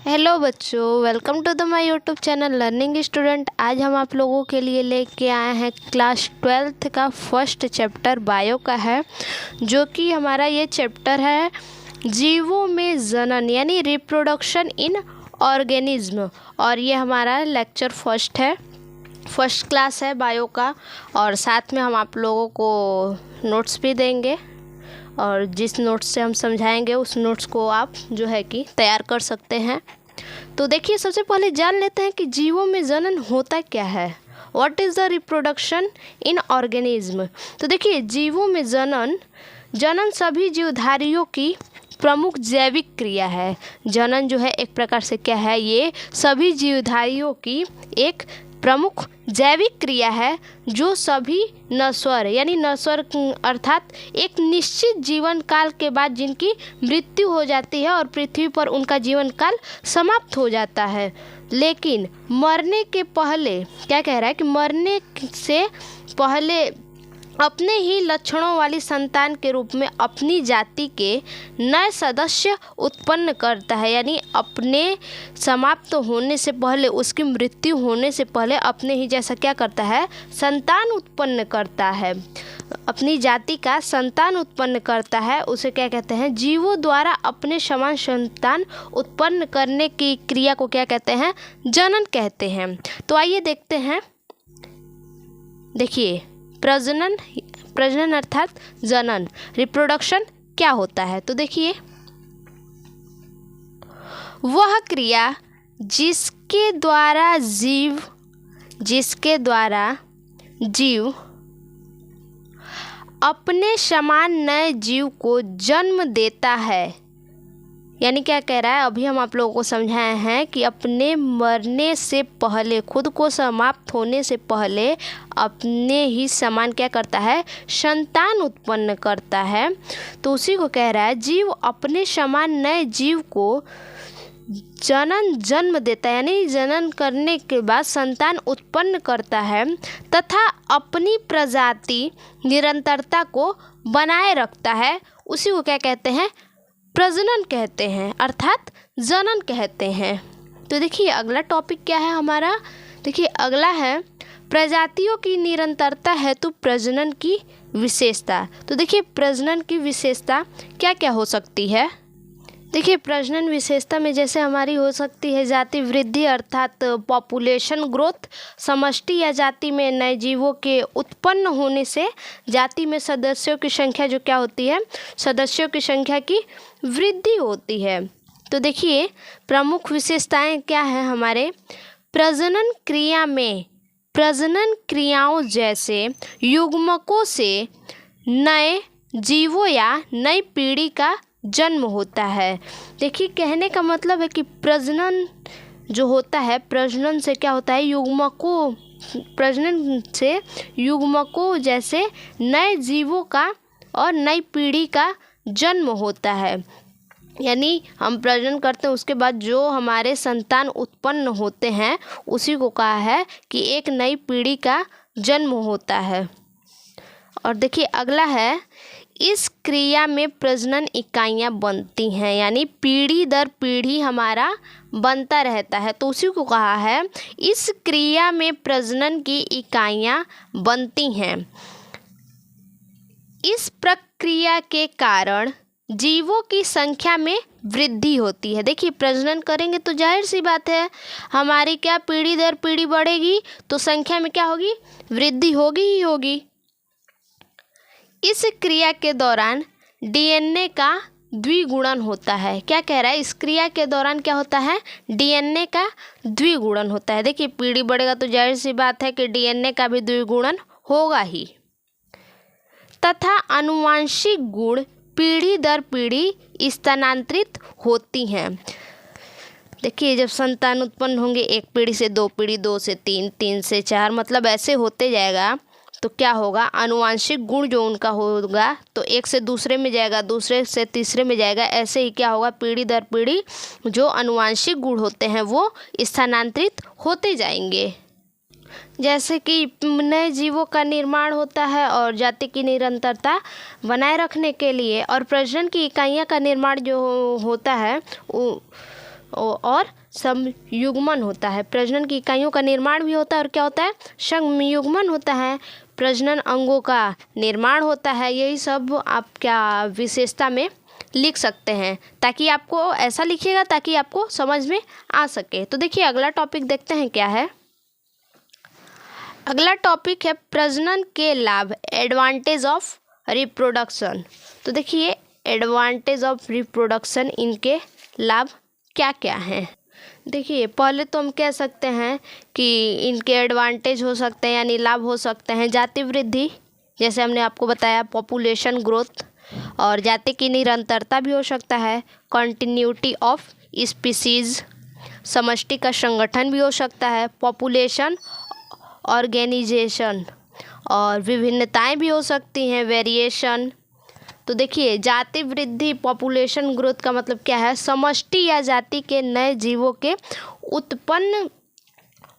Hello बच्चों, welcome to the my YouTube channel learning student. आज हम आप लोगों के लिए लेके आए हैं क्लास 12th का फर्स्ट चैप्टर बायो का है, जो कि हमारा ये चैप्टर है जीवों में जनन यानी रिप्रोडक्शन इन ऑर्गेनिज्म। और ये हमारा लेक्चर फर्स्ट क्लास है बायो का। और साथ में हम आप लोगों को नोट्स भी देंगे, और जिस नोट्स से हम समझाएंगे उस नोट्स को आप जो है कि तैयार कर सकते हैं। तो देखिए, सबसे पहले जान लेते हैं कि जीवों में जनन होता क्या है। What is the reproduction in organism. तो देखिए, जीवों में जनन सभी जीवधारियों की प्रमुख जैविक क्रिया है। जनन जो है एक प्रकार से क्या है, ये सभी जीवधारियों की एक प्रमुख जैविक क्रिया है जो सभी नश्वर यानी नश्वर अर्थात एक निश्चित जीवन काल के बाद जिनकी मृत्यु हो जाती है और पृथ्वी पर उनका जीवन काल समाप्त हो जाता है। लेकिन मरने के पहले क्या कह रहा है कि मरने से पहले अपने ही लक्षणों वाली संतान के रूप में अपनी जाति के नए सदस्य उत्पन्न करता है। यानी अपने समाप्त होने से पहले, उसकी मृत्यु होने से पहले अपने ही जैसा क्या करता है, संतान उत्पन्न करता है, अपनी जाति का संतान उत्पन्न करता है। उसे क्या कहते हैं, जीवों द्वारा अपने समान संतान उत्पन्न करने की क्रिया को क्या कहते हैं, जनन कहते हैं। तो आइए देखते हैं। देखिए, प्रजनन अर्थात जनन, रिप्रोडक्शन क्या होता है। तो देखिए, वह क्रिया जिसके द्वारा जीव अपने समान नए जीव को जन्म देता है। यानी क्या कह रहा है, अभी हम आप लोगों को समझाए हैं कि अपने मरने से पहले, खुद को समाप्त होने से पहले अपने ही समान क्या करता है, संतान उत्पन्न करता है। तो उसी को कह रहा है, जीव अपने समान नए जीव को जन्म देता है, यानी जनन करने के बाद संतान उत्पन्न करता है तथा अपनी प्रजाति निरंतरता को बनाए रखता है। उसी को क्या कहते हैं, प्रजनन कहते हैं, अर्थात जनन कहते हैं। तो देखिए, अगला टॉपिक क्या है हमारा। देखिए, अगला है प्रजातियों की निरंतरता हेतु प्रजनन की विशेषता। तो देखिए, प्रजनन की विशेषता क्या क्या हो सकती है। देखिए, प्रजनन विशेषता में जैसे हमारी हो सकती है जाति वृद्धि अर्थात पॉपुलेशन ग्रोथ। समष्टि या जाति में नए जीवों के उत्पन्न होने से जाति में सदस्यों की संख्या जो क्या होती है, सदस्यों की संख्या की वृद्धि होती है। तो देखिए, प्रमुख विशेषताएं क्या हैं हमारे प्रजनन क्रिया में। प्रजनन क्रियाओं जैसे युग्मकों से नए जीवों या नई पीढ़ी का जन्म होता है। देखिए, कहने का मतलब है कि प्रजनन जो होता है, प्रजनन से क्या होता है, प्रजनन से युग्मकों जैसे नए जीवों का और नई पीढ़ी का जन्म होता है। यानी हम प्रजनन करते हैं, उसके बाद जो हमारे संतान उत्पन्न होते हैं उसी को कहा है कि एक नई पीढ़ी का जन्म होता है। और देखिए, अगला है इस क्रिया में प्रजनन इकाइयाँ बनती हैं, यानी पीढ़ी दर पीढ़ी हमारा बनता रहता है। तो उसी को कहा है इस क्रिया में प्रजनन की इकाइयाँ बनती हैं। इस प्रक्रिया के कारण जीवों की संख्या में वृद्धि होती है। देखिए, प्रजनन करेंगे तो जाहिर सी बात है हमारी क्या पीढ़ी दर पीढ़ी बढ़ेगी, तो संख्या में क्या होगी, वृद्धि होगी ही होगी। इस क्रिया के दौरान डीएनए का द्विगुणन होता है। क्या कह रहा है, इस क्रिया के दौरान क्या होता है, डीएनए का द्विगुणन होता है। देखिए, पीढ़ी बढ़ेगा तो जाहिर सी बात है कि डीएनए का भी द्विगुणन होगा ही, तथा आनुवंशिक गुण पीढ़ी दर पीढ़ी स्थानांतरित होती हैं। देखिए, जब संतान उत्पन्न होंगे, एक पीढ़ी से दो पीढ़ी, दो से तीन, तीन से चार, मतलब ऐसे होते जाएगा, तो क्या होगा, आनुवंशिक गुण जो उनका होगा तो एक से दूसरे में जाएगा, दूसरे से तीसरे में जाएगा। ऐसे ही क्या होगा, पीढ़ी दर पीढ़ी जो आनुवंशिक गुण होते हैं वो स्थानांतरित होते जाएंगे। जैसे कि नए जीवों का निर्माण होता है और जाति की निरंतरता बनाए रखने के लिए, और प्रजनन की इकाइयाँ का निर्माण जो होता है और संयुग्मन होता है। प्रजनन की इकाइयों का निर्माण भी होता है और क्या होता है, संयुग्मन होता है। प्रजनन अंगों का निर्माण होता है। यही सब आप क्या विशेषता में लिख सकते हैं, ताकि आपको ऐसा लिखिएगा ताकि आपको समझ में आ सके। तो देखिए अगला टॉपिक देखते हैं क्या है। अगला टॉपिक है प्रजनन के लाभ, एडवांटेज ऑफ रिप्रोडक्शन। तो देखिए एडवांटेज ऑफ रिप्रोडक्शन, इनके लाभ क्या क्या हैं। देखिए पहले तो हम कह सकते हैं कि इनके एडवांटेज हो सकते हैं यानी लाभ हो सकते हैं। जाति वृद्धि, जैसे हमने आपको बताया, पॉपुलेशन ग्रोथ, और जाति की निरंतरता भी हो सकता है। कंटिन्यूटी ऑफ स्पीसीज, समष्टि का संगठन भी हो सकता है। पॉपुलेशन ऑर्गेनाइजेशन, और विभिन्नताएं भी हो सकती हैं, वेरिएशन। तो देखिए जाति वृद्धि, पॉपुलेशन ग्रोथ का मतलब क्या है, समष्टि या जाति के नए जीवों के उत्पन्न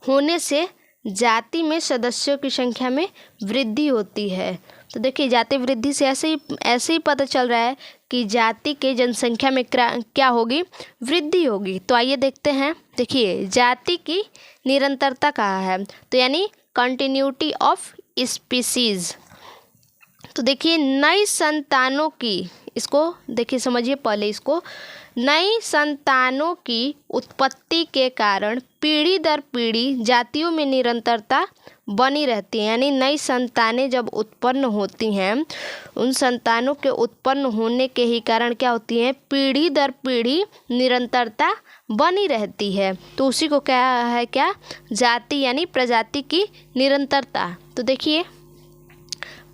होने से जाति में सदस्यों की संख्या में वृद्धि होती है। तो देखिए जाति वृद्धि से ऐसे ही पता चल रहा है कि जाति के जनसंख्या में क्या होगी, वृद्धि होगी। तो आइए देखते हैं। देखिए जाति की निरंतरता कहा है, तो यानी कंटिन्यूटी ऑफ स्पीसीज। तो देखिए नई संतानों की, इसको देखिए समझिए पहले इसको, नई संतानों की उत्पत्ति के कारण पीढ़ी दर पीढ़ी जातियों में निरंतरता बनी रहती है। यानी नई संतानें जब उत्पन्न होती हैं, उन संतानों के उत्पन्न होने के ही कारण क्या होती हैं, पीढ़ी दर पीढ़ी निरंतरता बनी रहती है। तो उसी को क्या है, क्या जाति यानी प्रजाति की निरंतरता। तो देखिए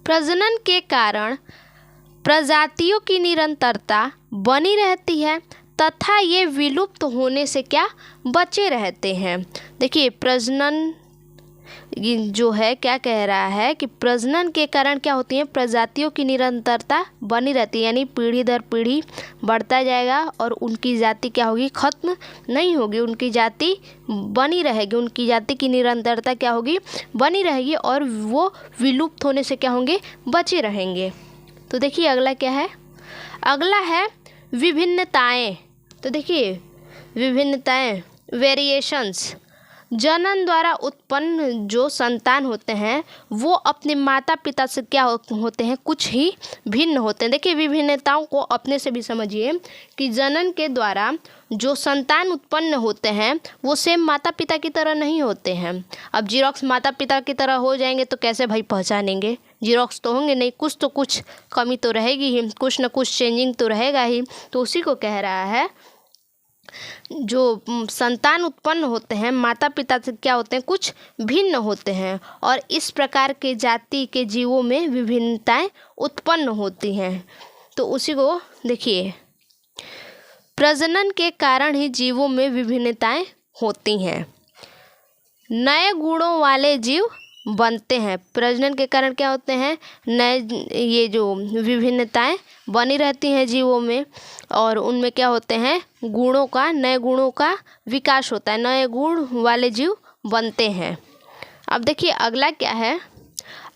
प्रजनन के कारण प्रजातियों की निरंतरता बनी रहती है तथा ये विलुप्त होने से क्या बचे रहते हैं। देखिए प्रजनन जो है क्या कह रहा है कि प्रजनन के कारण क्या होती है, प्रजातियों की निरंतरता बनी रहती है, यानी पीढ़ी दर पीढ़ी बढ़ता जाएगा और उनकी जाति क्या होगी, खत्म नहीं होगी, उनकी जाति बनी रहेगी, उनकी जाति की निरंतरता क्या होगी, बनी रहेगी और वो विलुप्त होने से क्या होंगे, बचे रहेंगे। तो देखिए अगला क्या है, अगला है विभिन्नताएं। तो देखिए विभिन्नताएं, वेरिएशंस, जनन द्वारा उत्पन्न जो संतान होते हैं वो अपने माता पिता से क्या होते हैं, कुछ ही भिन्न होते हैं। देखिए विभिन्नताओं को अपने से भी समझिए कि जनन के द्वारा जो संतान उत्पन्न होते हैं वो सेम माता पिता की तरह नहीं होते हैं। अब जीरोक्स माता पिता की तरह हो जाएंगे तो कैसे भाई पहचानेंगे, जीरोक्स तो होंगे नहीं, कुछ कमी तो रहेगी ही, कुछ न कुछ चेंजिंग तो रहेगा ही। तो उसी को कह रहा है जो संतान उत्पन्न होते हैं माता पिता से क्या होते हैं, कुछ भिन्न होते हैं और इस प्रकार के जाति के जीवों में विभिन्नताएं उत्पन्न होती हैं। तो उसी को देखिए प्रजनन के कारण ही जीवों में विभिन्नताएं होती हैं, नए गुणों वाले जीव बनते हैं। प्रजनन के कारण क्या होते हैं, नए ये जो विभिन्नताएं बनी रहती हैं जीवों में और उनमें क्या होते हैं, गुणों का, नए गुणों का विकास होता है, नए गुण वाले जीव बनते हैं। अब देखिए अगला क्या है,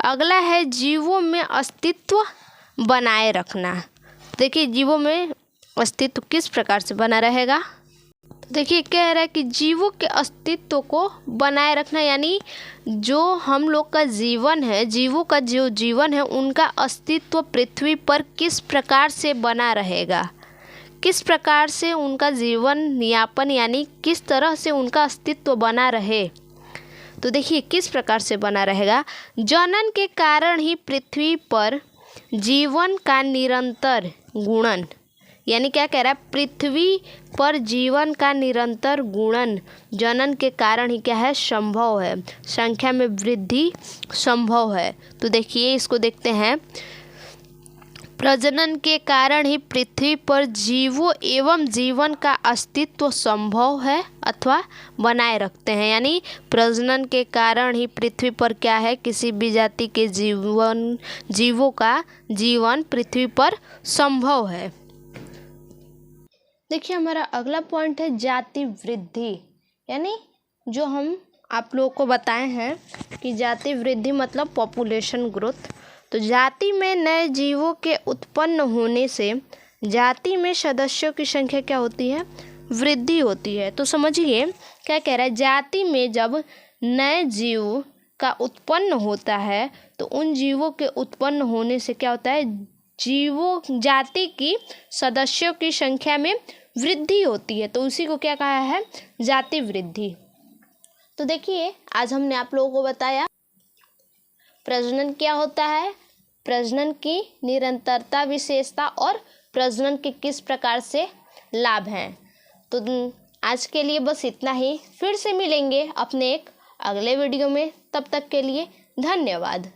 अगला है जीवों में अस्तित्व बनाए रखना। देखिए जीवों में अस्तित्व किस प्रकार से बना रहेगा, देखिए कह रहा है कि जीवों के अस्तित्व को बनाए रखना, यानी जो हम लोग का जीवन है, जीवों का जो जीवन है उनका अस्तित्व पृथ्वी पर किस प्रकार से बना रहेगा, किस प्रकार से उनका जीवन यापन यानी किस तरह से उनका अस्तित्व बना रहे। तो देखिए किस प्रकार से बना रहेगा, जनन के कारण ही पृथ्वी पर जीवन का निरंतर गुणन, यानी क्या कह रहा है, पृथ्वी पर जीवन का निरंतर गुणन जनन के कारण ही क्या है, संभव है, संख्या में वृद्धि संभव है। तो देखिए इसको देखते हैं, प्रजनन के कारण ही पृथ्वी पर जीवों एवं जीवन का अस्तित्व संभव है अथवा बनाए रखते हैं, यानी प्रजनन के कारण ही पृथ्वी पर क्या है, किसी भी जाति के जीवों का जीवन पृथ्वी पर संभव है। देखिए हमारा अगला पॉइंट है जाति वृद्धि, यानी जो हम आप लोगों को बताए हैं कि जाति वृद्धि मतलब पॉपुलेशन ग्रोथ। तो जाति में नए जीवों के उत्पन्न होने से जाति में सदस्यों की संख्या क्या होती है, वृद्धि होती है। तो समझिए क्या कह रहा है, जाति में जब नए जीव का उत्पन्न होता है तो उन जीवों के उत्पन्न होने से क्या होता है, जीवों जाति की सदस्यों की संख्या में वृद्धि होती है। तो उसी को क्या कहा है, जाति वृद्धि। तो देखिए आज हमने आप लोगों को बताया प्रजनन क्या होता है, प्रजनन की निरंतरता, विशेषता और प्रजनन के किस प्रकार से लाभ हैं। तो आज के लिए बस इतना ही, फिर से मिलेंगे अपने एक अगले वीडियो में। तब तक के लिए धन्यवाद।